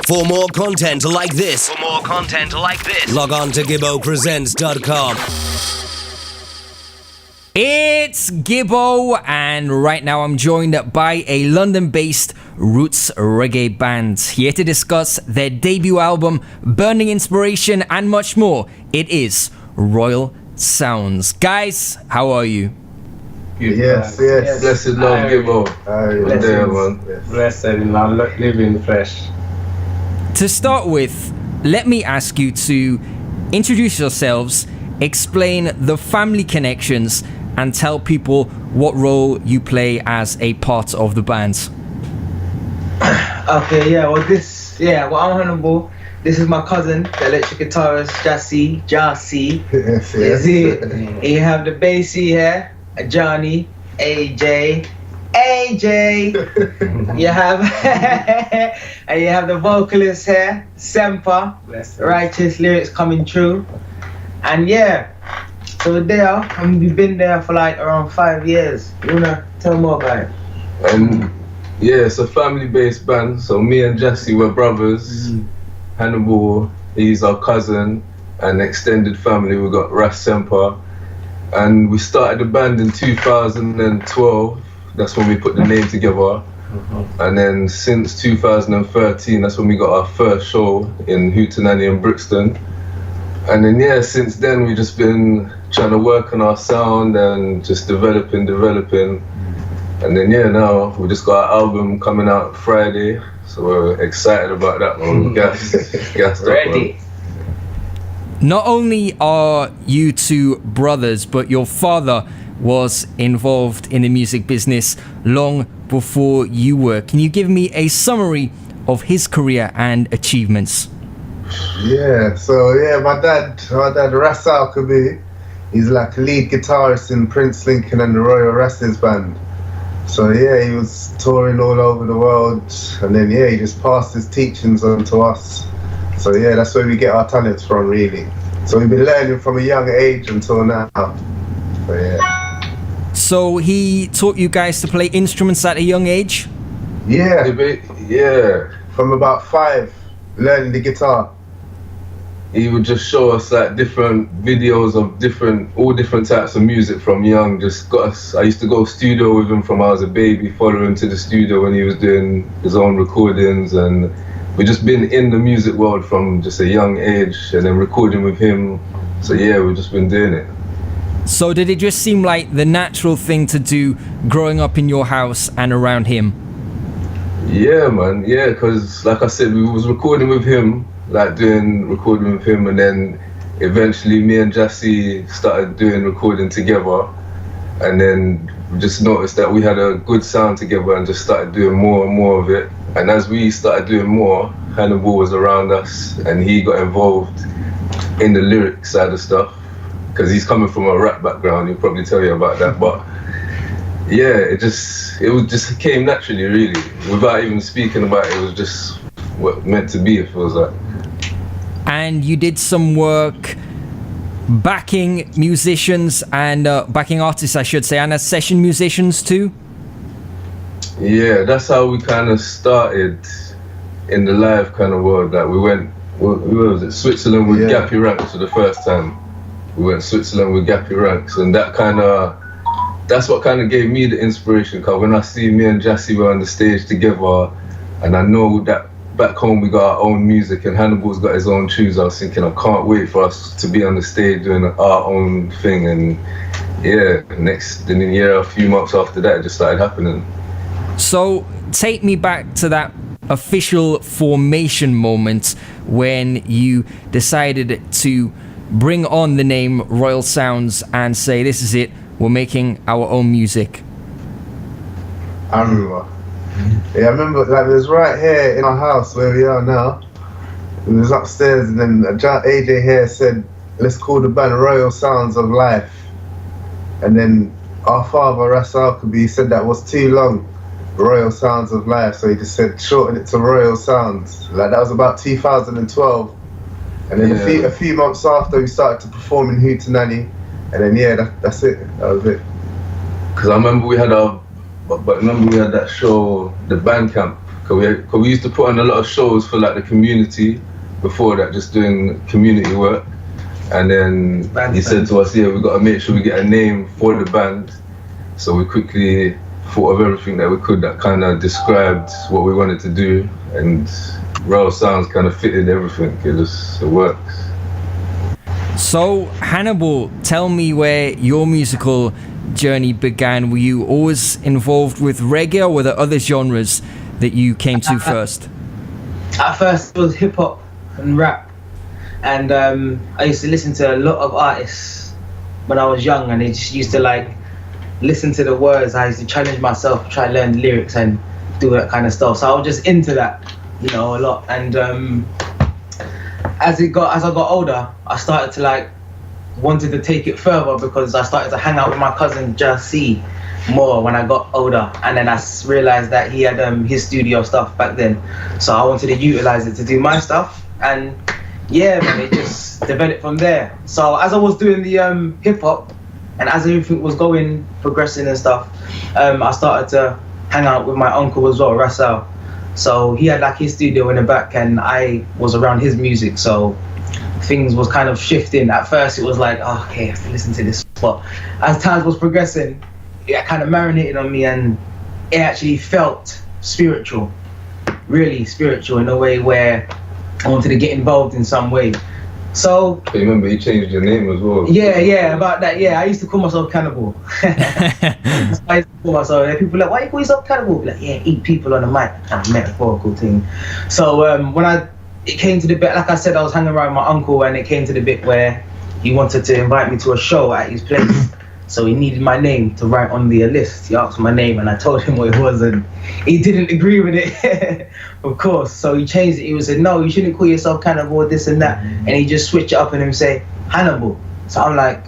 For more content like this, log on to gibbopresents.com. It's Gibbo, and right now I'm joined by a London-based roots reggae band here to discuss their debut album, Burning Inspiration, and much more. It is Royal Sounds. Guys, how are you? Yes. Blessed love, Gibbo. Blessed, There, man. blessed and living fresh. To start with, let me ask you to introduce yourselves, explain the family connections, and tell people what role you play as a part of the band. Okay, well I'm Hannibal. This is my cousin, the electric guitarist, Jassy. Yes. You have the bassy here, Johnny, AJ. You have and you have the vocalist here, Semper. Righteous lyrics coming true. And so we've been there for like around 5 years. You wanna tell more about it? And it's a family-based band. So me and Jesse were brothers. Hannibal, he's our cousin, and extended family. We got Ras Semper, and we started the band in 2012. That's when we put the name together. And then since 2013, that's when we got our first show in Hootenanny and Brixton. And then since then we've just been trying to work on our sound and just developing. And then now we just got our album coming out Friday, so we're excited about that one. Gassed Ready. up, Not only are you two brothers, but your father was involved in the music business long before you were. Can you give me a summary of his career and achievements? My dad Ras Alkabi, he's like lead guitarist in Prince Lincoln and the Royal Rasses band. So he was touring all over the world, and then he just passed his teachings on to us. So that's where we get our talents from, really. So we've been learning from a young age until now. So he taught you guys to play instruments at a young age? From about 5, learning the guitar. He would just show us like different videos of all different types of music from young. Just got us. I used to go studio with him from I was a baby, follow him to the studio when he was doing his own recordings, and we just been in the music world from just a young age, and then recording with him. So we've just been doing it. So did it just seem like the natural thing to do growing up in your house and around him? Yeah, man. Yeah, because like I said, we was recording with him, recording with him, and then eventually me and Jassy started doing recording together, and then we just noticed that we had a good sound together and just started doing more and more of it. And as we started doing more, Hannibal was around us and he got involved in the lyric side of stuff, because he's coming from a rap background. He'll probably tell you about that, but it just came naturally, really, without even speaking about it. It was just what meant to be, it feels like. And you did some work backing musicians and backing artists, I should say, and as session musicians too? Yeah, that's how we kind of started in the live kind of world. Like we went, where was it? Switzerland with Gappy Ranks for the first time. We went Switzerland with Gappy Ranks, and that's what kind of gave me the inspiration, because when I see me and Jassy were on the stage together, and I know that back home we got our own music and Hannibal's got his own tunes, I was thinking I can't wait for us to be on the stage doing our own thing. And a few months after that, it just started happening. So take me back to that official formation moment when you decided to bring on the name Royal Sounds and say, this is it, we're making our own music. I remember. I remember, it was right here in our house where we are now. It was upstairs, and then AJ here said, let's call the band Royal Sounds of Life. And then our father, Ras Alkabi, said that was too long, Royal Sounds of Life, so he just said shorten it to Royal Sounds. That was about 2012. And then a few months after, we started to perform in Hootenanny, and then that's it. That was it. Because I remember we had that show, the band camp Cause we used to put on a lot of shows for like the community. Before that, just doing community work. And then he said to us, yeah, we got to make sure we get a name for the band. So we quickly thought of everything that we could that kind of described what we wanted to do. And Raw Sounds kind of fitted everything. It works. So, Hannibal, tell me where your musical journey began. Were you always involved with reggae, or were there other genres that you came to first? At first it was hip hop and rap, and I used to listen to a lot of artists when I was young, and I just used to like listen to the words. I used to challenge myself, try to learn the lyrics and do that kind of stuff. So I was just into that, you know, a lot. And as I got older, I started to like wanted to take it further, because I started to hang out with my cousin Jesse more when I got older, and then I realized that he had his studio stuff back then, so I wanted to utilize it to do my stuff. And yeah, man, it just developed from there. So as I was doing the hip hop, and as everything was progressing and stuff, I started to hang out with my uncle as well, Russell. So he had like his studio in the back, and I was around his music, so things was kind of shifting. At first it was like, oh, okay, I have to listen to this, but as times was progressing, it kind of marinated on me, and it actually felt spiritual, really spiritual, in a way where I wanted to get involved in some way. So I remember you changed your name as well. Yeah, about that. Yeah, I used to call myself Cannibal. I used to call myself. People were like, why you call yourself Cannibal? Like, yeah, eat people on the mic, kind of metaphorical thing. So when it came to the bit, like I said, I was hanging around with my uncle, and it came to the bit where he wanted to invite me to a show at his place. So he needed my name to write on the list. He asked my name, and I told him what it was, and he didn't agree with it, of course. So he changed it. He said, no, you shouldn't call yourself Cannibal, this and that. And he just switched it up and him say, Hannibal. So I'm like,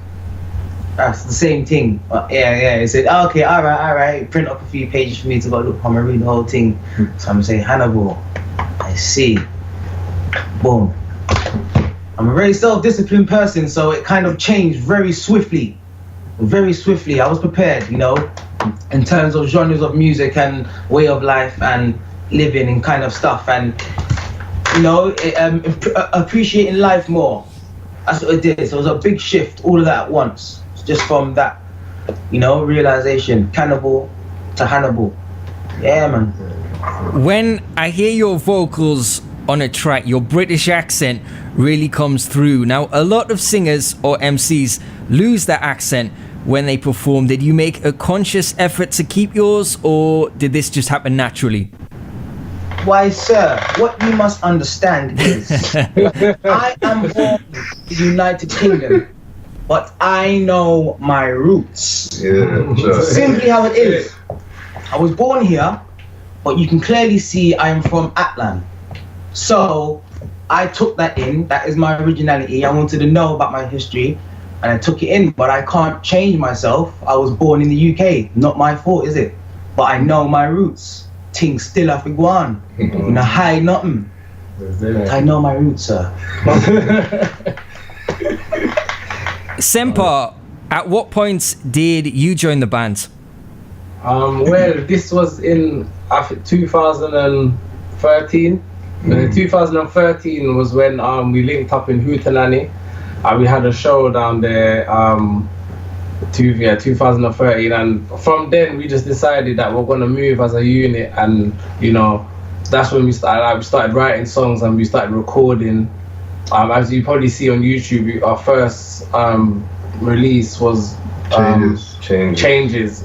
that's the same thing. Yeah. He said, oh, okay, all right. Print up a few pages for me to go look. I'm gonna read the whole thing. So I'm gonna say, Hannibal, I see. Boom. I'm a very self-disciplined person, so it kind of changed very swiftly. I was prepared, you know, in terms of genres of music and way of life and living and kind of stuff, and you know, appreciating life more. That's what it did. So it was a big shift, all of that at once, just from that, you know, realization. Cannibal to Hannibal. Yeah, man. When I hear your vocals on a track, your British accent really comes through. Now, a lot of singers or MCs lose that accent when they perform. Did you make a conscious effort to keep yours, or did this just happen naturally? Why, sir, what you must understand is I am born in the United Kingdom, but I know my roots. Yeah, sure. Simply how it is. I was born here, but you can clearly see I am from Atlan. So I took that in. That is my originality. I wanted to know about my history, and I took it in, but I can't change myself. I was born in the UK. Not my fault, is it? But I know my roots. Things still have to go on. You know, hide nothing. I know my roots, sir. Sempa, at what point did you join the band? Well, this was in, I think, 2013. 2013 was when we linked up in Hootenanny. We had a show down there, 2013, and from then we just decided that we're gonna move as a unit, and you know, that's when we started writing songs and we started recording. As you probably see on YouTube, our first release was Changes.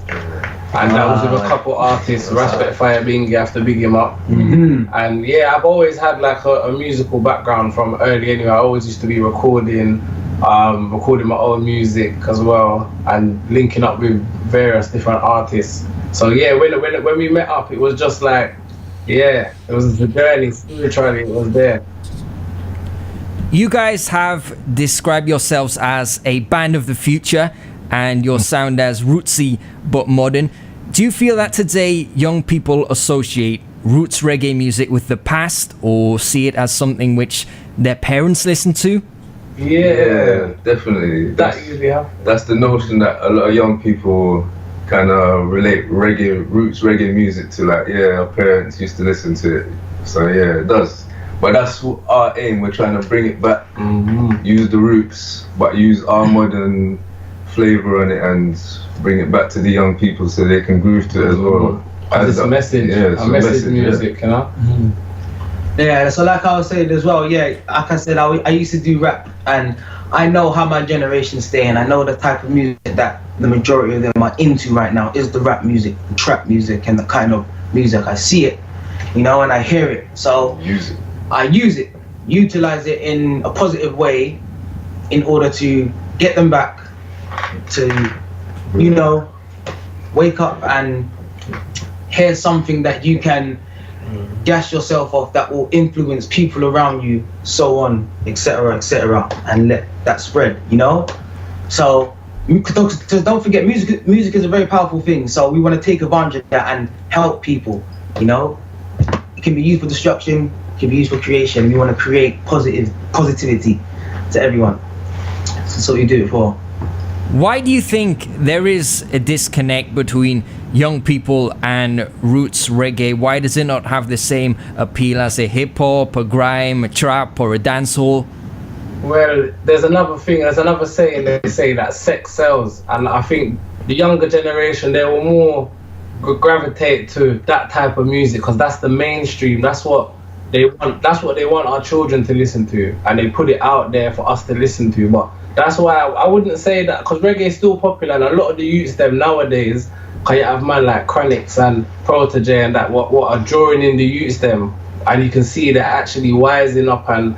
And that was with a couple artists, Respect Fire Bing, you have to big him up. And yeah, I've always had like a musical background from early anyway. I always used to be recording my own music as well, and linking up with various different artists. So yeah, when we met up, it was just like, yeah, it was the journey, spiritually, it was there. You guys have described yourselves as a band of the future, and your sound as rootsy but modern. Do you feel that today young people associate roots reggae music with the past, or see it as something which their parents listen to? Yeah, definitely. That's the notion that a lot of young people kind of relate roots reggae music to like, our parents used to listen to it. So yeah, it does. But that's our aim. We're trying to bring it back, use the roots, but use our modern flavor on it and bring it back to the young people so they can groove to it as well. It's a message, a message music, you know? Yeah, so like I was saying as well, like I said, I used to do rap, and I know how my generation stay, and I know the type of music that the majority of them are into right now is the rap music, the trap music, and the kind of music. I see it, and I hear it, so I use it, utilize it in a positive way in order to get them back to, wake up and hear something that you can gas yourself off, that will influence people around you, so on, etc., and let that spread, So don't forget, music is a very powerful thing, so we want to take advantage of that and help people, It can be used for destruction, it can be used for creation. We want to create positivity to everyone. That's what we do it for. Why do you think there is a disconnect between young people and roots reggae? Why does it not have the same appeal as a hip hop, a grime, a trap, or a dancehall? Well, there's another saying, they say that sex sells, and I think the younger generation, they will more gravitate to that type of music because that's the mainstream. That's what they want. That's what they want our children to listen to, and they put it out there for us to listen to. But that's why I wouldn't say that, because reggae is still popular, and a lot of the youths them nowadays, because you have man like Chronix and Protege and that what are drawing in the youths them, and you can see they're actually wising up and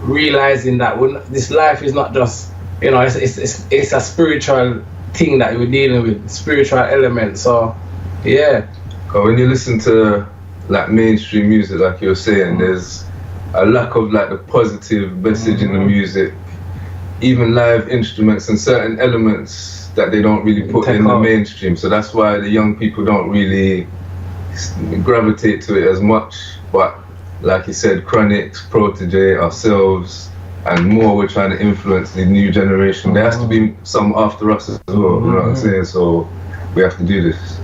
realizing that this life is not just, it's a spiritual thing that we're dealing with, spiritual element. So yeah. When you listen to like mainstream music, like you were saying, there's a lack of like the positive message in the music. Even live instruments and certain elements that they don't really put in the mainstream. So that's why the young people don't really gravitate to it as much. But like you said, Chronix, Protege, ourselves, and more, we're trying to influence the new generation. There has to be some after us as well, you know what I'm saying? So we have to do this.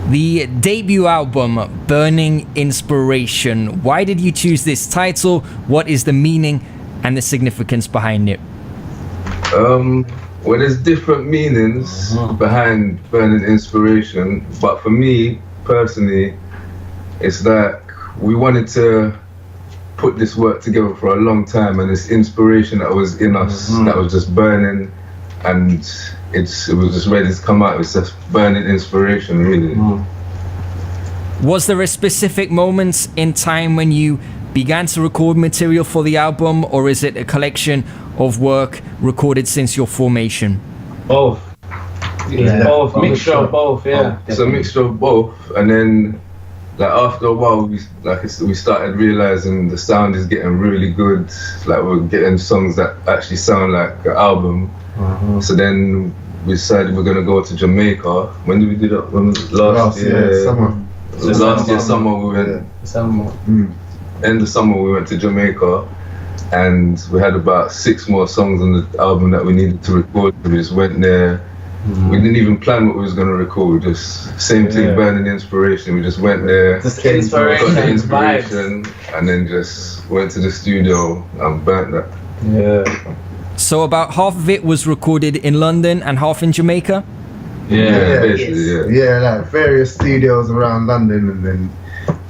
The debut album, Burning Inspiration. Why did you choose this title? What is the meaning and the significance behind it? Well, there's different meanings behind Burning Inspiration, but for me personally, it's like we wanted to put this work together for a long time, and this inspiration that was in us, that was just burning, and it was just ready to come out. It was just burning inspiration, really. Was there a specific moment in time when you began to record material for the album, or is it a collection of work recorded since your formation? Both. Both. Mixture of both, yeah. It's a mixture of both, and then like after a while we started realizing the sound is getting really good. Like we're getting songs that actually sound like an album. So then we decided we're gonna go to Jamaica. When did we do that? Last year summer. Last year summer we went. End of summer we went to Jamaica, and we had about 6 more songs on the album that we needed to record. We just went there. We didn't even plan what we was gonna record. Just same thing, Burning Inspiration. We just went there, just got the inspiration, and then just went to the studio and burnt that. Yeah. So about half of it was recorded in London and half in Jamaica? Yeah, like various studios around London, and then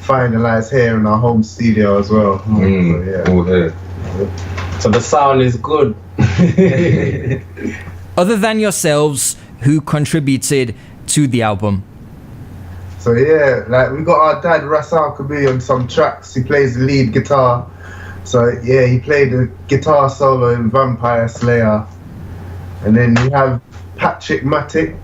finalized here in our home studio as well. So the sound is good. Other than yourselves, who contributed to the album? So yeah, like we got our dad Ras Al-Kabi on some tracks. He plays the lead guitar. So yeah, he played the guitar solo in Vampire Slayer. And then you have Patrick Matic,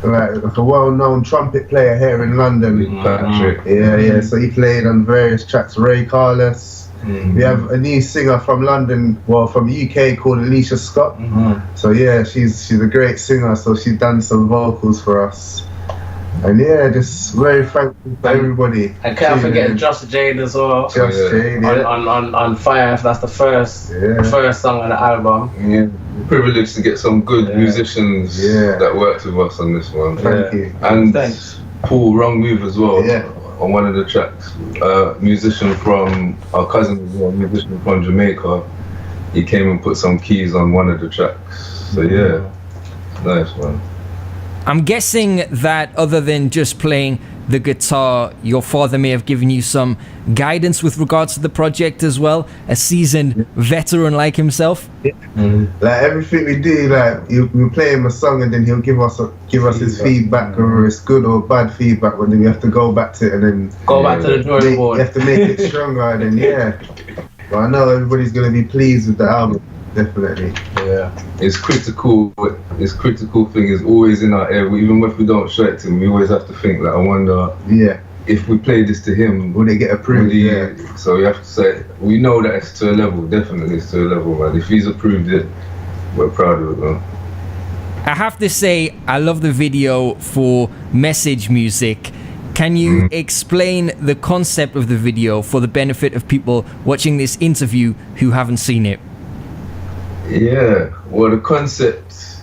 like a well-known trumpet player here in London. Patrick. Yeah. So he played on various tracks. Ray Carlos. We have a new singer from London, from UK, called Alicia Scott. So yeah, she's a great singer. So she's done some vocals for us. And yeah, just very thankful for everybody. And can't forget Just Jade as well. Just Jade, yeah. On Fire, that's the first song on the album. Yeah, privileged to get some good musicians that worked with us on this one. Thank you. And Thanks. Paul Wrong Move as well. Yeah. On one of the tracks, musician from our cousin as well, musician from Jamaica. He came and put some keys on one of the tracks. So yeah, nice one. I'm guessing that other than just playing the guitar, your father may have given you some guidance with regards to the project as well, a seasoned veteran like himself. Like everything we do, like we play him a song and then he'll give us his feedback, or it's good or bad feedback, and then we have to go back to it and then go back to the drawing board. You have to make it stronger, and then but I know everybody's gonna be pleased with the album, definitely. Yeah, it's critical. This critical thing is always in our ear. Even if we don't show it to him, we always have to think like, I wonder, if we play this to him, would it get approved? So we have to say, we know that it's to a level. Definitely, it's to a level, man. If he's approved it, we're proud of it, man. I have to say, I love the video for Message Music. Can you explain the concept of the video for the benefit of people watching this interview who haven't seen it? Yeah, well, the concept,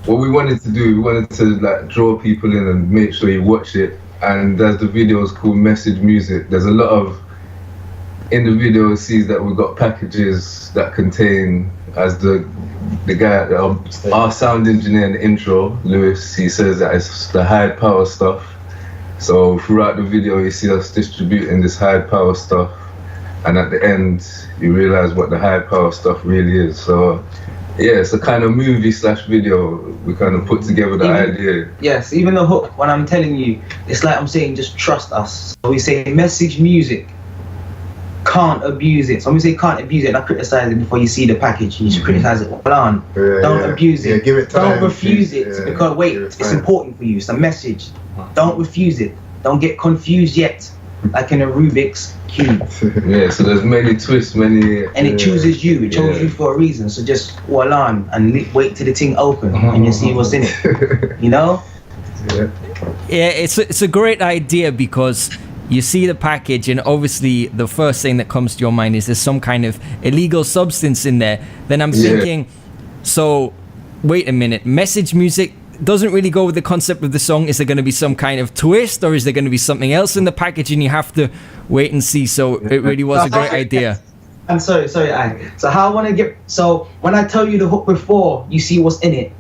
what we wanted to do, we wanted to like draw people in and make sure you watch it. And as the video is called Message Music, there's a lot of, in the video it sees that we've got packages that contain, as the guy, our sound engineer in the intro, Lewis, he says that it's the high power stuff. So throughout the video you see us distributing this high power stuff, and at the end you realize what the high power stuff really is. So yeah, it's a kind of movie / video. We kind of put together the idea. Yes, even the hook, when I'm telling you, it's like I'm saying just trust us. So we say Message Music, can't abuse it. So when we say can't abuse it, not criticize it before you see the package. You just criticize it. Don't abuse it. Give it time. Don't refuse it because wait, it's important for you. It's a message. Don't refuse it. Don't get confused yet, like in a Rubik's cube. Yeah, so there's many twists, and it chooses you. It chose you for a reason. So just hold on and wait till the thing open and you see what's in it. You know? Yeah, it's a great idea because you see the package and obviously the first thing that comes to your mind is there's some kind of illegal substance in there. Then I'm thinking, so wait a minute, Message Music doesn't really go with the concept of the song. Is there going to be some kind of twist, or is there going to be something else in the package, and you have to wait and see? So it really was a great idea. I'm sorry, so how I want to get, so when I tell you the hook before you see what's in it,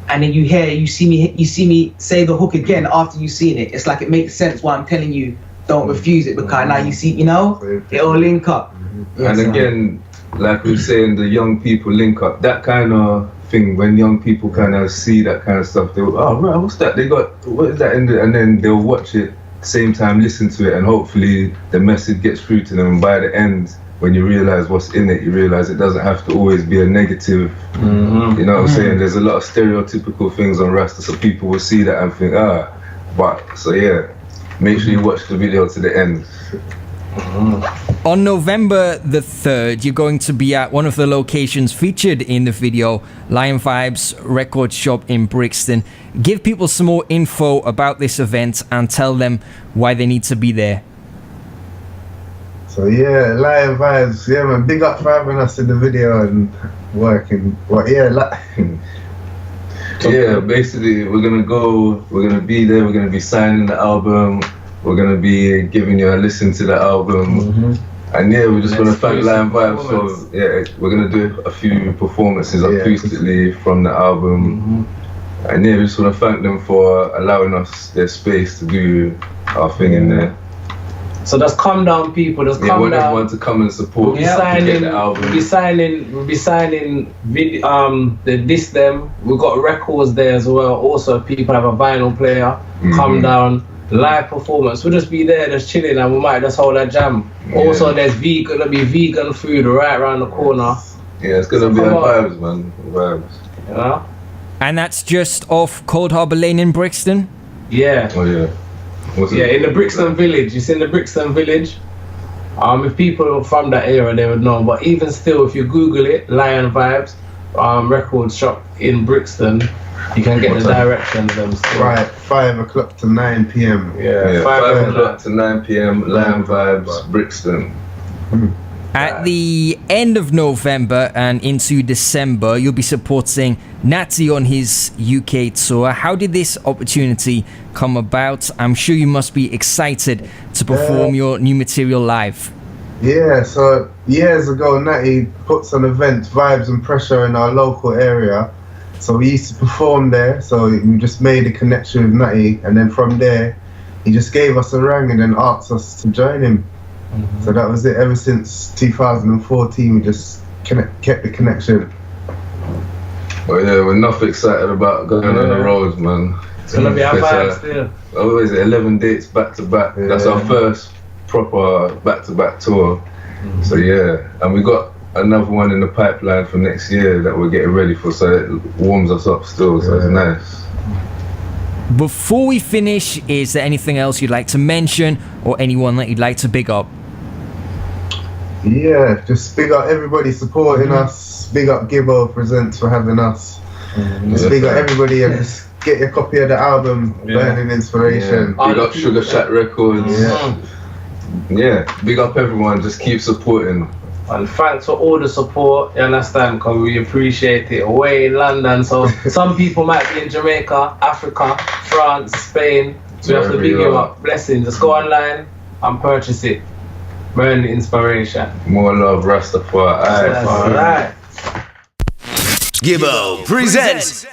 and then you see me say the hook again after you've seen it, it's like it makes sense why I'm telling you don't refuse it, because now you see, you know, it all link up. And again, like we were saying, the young people link up, that kind of thing. When young people kind of see that kind of stuff, they'll, oh right, what's that? What is that in there? And then they'll watch it at the same time, listen to it, and hopefully the message gets through to them. And by the end, when you realize what's in it, you realize it doesn't have to always be a negative. You know what I'm saying? There's a lot of stereotypical things on Rasta, so people will see that and think, but so yeah, make sure you watch the video to the end. On November the 3rd, you're going to be at one of the locations featured in the video, Lion Vibes Record Shop in Brixton. Give people some more info about this event and tell them why they need to be there. So yeah, Lion Vibes, yeah man, big up for having us in the video and working. Well, yeah, basically we're gonna be there, we're gonna be signing the album. We're going to be giving you a listen to the album. And yeah, we just want to thank Lion Vibes for, yeah, we're going to do a few performances acoustically from the album. And yeah, we just want to thank them for allowing us their space to do our thing in there. So just come down, people. Just come down. We want everyone to come and support. We'll be signing the Diss Them. We've got records there as well. Also, people have a vinyl player. Come down. Live performance. We'll just be there, just chilling, and we might just hold a jam. Also, there's gonna be vegan food right around the corner. Yeah, it's gonna be a vibes, man. Vibes. Yeah. And that's just off Cold Harbour Lane in Brixton? Yeah. Oh yeah. In the Brixton Village. It's in the Brixton Village. If people from that area, they would know. But even still, if you Google it, Lion Vibes record shop in Brixton, You can get the direction of them still. Right, 5 o'clock to 9 p.m. Yeah, 5 o'clock to 9 p.m. Lamb Vibes, Brixton. At the end of November and into December, you'll be supporting Natty on his UK tour. How did this opportunity come about? I'm sure you must be excited to perform your new material live. Yeah, so years ago, Natty puts on events, Vibes and Pressure in our local area. So we used to perform there, so we just made a connection with Natty, and then from there, he just gave us a ring and then asked us to join him. So that was it. Ever since 2014, we just kept the connection. Well, yeah, we're enough excited about going on the roads, man. It's gonna be our vibe still. Always 11 dates back to back. Yeah. That's our first proper back-to-back tour. So yeah, and we got another one in the pipeline for next year that we're getting ready for, so it warms us up still, so it's nice. Before we finish, is there anything else you'd like to mention or anyone that you'd like to big up? Yeah, just big up everybody supporting us. Big up Gibbo Presents for having us. Just big up everybody and just get your copy of the album, Burning Inspiration. Big up Sugar Shack Records. Yeah, big up everyone, just keep supporting. And thanks for all the support, you understand, because we appreciate it. Away in London, so some people might be in Jamaica, Africa, France, Spain, so we have to big you up. Blessings, just go online and purchase it. Burn Inspiration. More love, Rastafari. Alright. Gibbo presents